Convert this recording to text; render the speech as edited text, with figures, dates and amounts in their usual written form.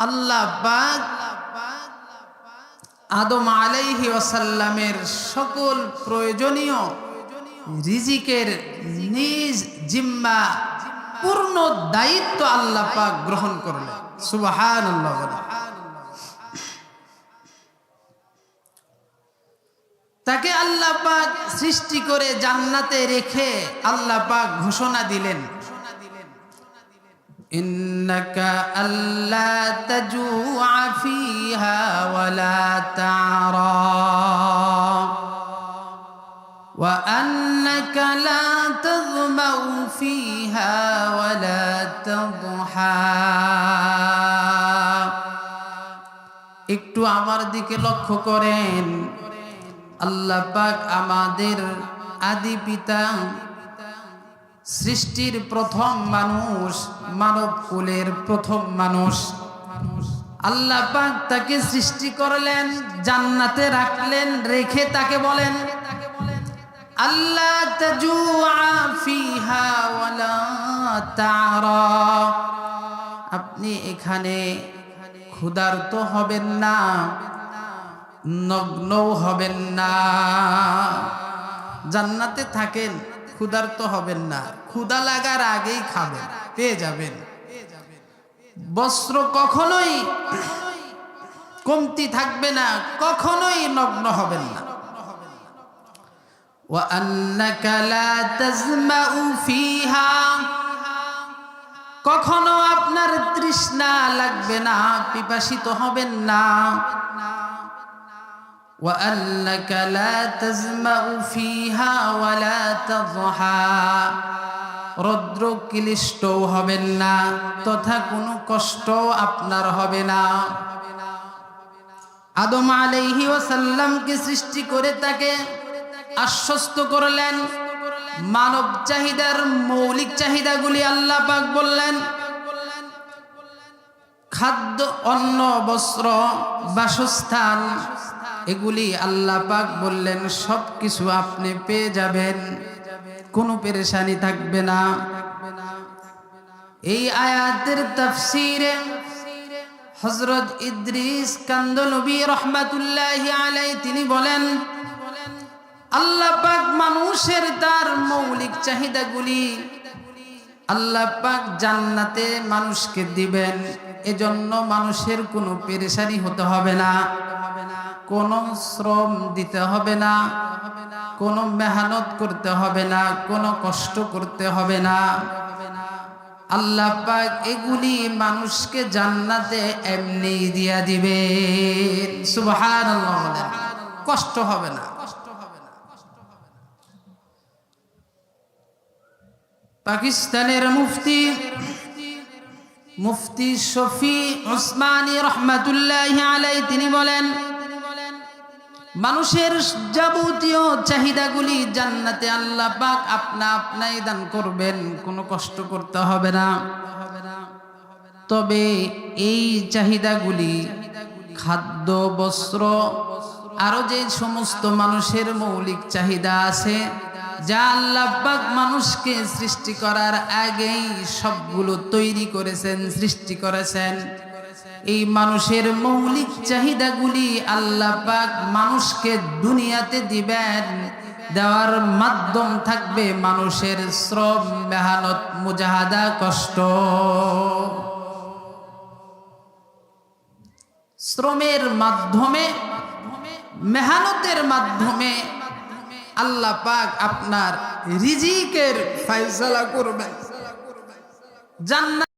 আল্লাহ পাক আদম আলাইহি ওয়াসাল্লামের সকল প্রয়োজনীয় রিজিকের নিজ জিম্মা পূর্ণ দায়িত্ব আল্লাহ পাক গ্রহণ করলেন। সুবহানাল্লাহ। তাকে আল্লাহ পাক সৃষ্টি করে জান্নাতে রেখে আল্লাহ পাক ঘোষণা দিলেন, ইন্নাকা আল্লা তাজুআ ফিহা ওয়ালা তা'রা ওয়া আন্নাকা লা তাযমাউ ফিহা ওয়ালা তাদহা। একটু আমার দিকে লক্ষ্য করেন। আল্লাহ পাক আমাদের আদি পিতা, সৃষ্টির প্রথম মানুষ, মানব কুলের প্রথম মানুষ, আল্লাহ পাক তাকে সৃষ্টি করলেন, জান্নাতে রাখলেন, রেখে তাকে বলেন আল্লাহ তাজুআ ফিহা ওয়ালা তা'রা, আপনি এখানে ক্ষুধার্ত হবেন না, নগ্নও হবেন না। জান্নাতে থাকেন, ক্ষুধার্ত হবেন না, ক্ষুধা লাগার আগেই খাবেন, পেয়ে যাবেন। বস্ত্র কখনোই কমতি থাকবে না, কখনোই নগ্ন হবেন না। ওয়া আন্নাকা লা তাজমাউ ফিহা, কখনো আপনার তৃষ্ণা লাগবে না, পিপাসিত হবেন না। ওয়া আন্নাকা লা তাজমাউ ফিহা ওয়ালা তাযহা, রৌদ্র ক্লিষ্টও হবেন না, তথা কোনো কষ্ট আপনার হবে না। আদম আলাইহি ওয়াসাল্লামকে সৃষ্টি করে তাকে আশ্বস্ত করলেন, মানব চাহিদার মৌলিক চাহিদাগুলি আল্লাহ পাক বললেন, খাদ্য, অন্ন, বস্ত্র, বাসস্থান, এগুলি আল্লাহ পাক বললেন সব কিছু আপনি পেয়ে যাবেন, কোনো পেরেশানি থাকবে না। এই আয়াতের তাফসীরে হযরত ইদ্রিস কান্দলবী রাহমাতুল্লাহি আলাইহি তিনি বলেন, আল্লাহ পাক মানুষের তার মৌলিক চাহিদাগুলি আল্লাহ পাক জান্নাতে মানুষকে দিবেন, এজন্য মানুষের কোনো পেরেশানি হতে হবে না, কোনো শ্রম দিতে হবে না, কোনো মেহনত করতে হবে না, কোনো কষ্ট করতে হবে না। আল্লাহ পাক এগুলি মানুষকে জান্নাতে এমনি দিয়া দিবেন। সুবহানাল্লাহ, কষ্ট হবে না। পাকিস্তানের মুফতি শফি উসমানী রাহমাতুল্লাহি আলাইহি তিনি বলেন, মানুষের যাবতীয় চাহিদাগুলি জান্নাতে আল্লাহ পাক আপনাই দান করবেন, কোনো কষ্ট করতে হবে না। তবে এই চাহিদাগুলি খাদ্য, বস্ত্র, আরো যে সমস্ত মানুষের মৌলিক চাহিদা আছে, যা আল্লাহ পাক মানুষকে সৃষ্টি করার আগেই সবগুলো তৈরি করেছেন, সৃষ্টি করেছেন, এই মানুষের মৌলিক চাহিদাগুলি আল্লাহ পাক মানুষকে দুনিয়াতে দিবেন। দেওয়ার মাধ্যম থাকবে মানুষের শ্রম, মেহনত, মুজাহাদা, কষ্ট। শ্রমের মাধ্যমে, মেহনতের মাধ্যমে আল্লাহ পাক আপনার রিজিকের ফয়সালা করবেন। জান্নাত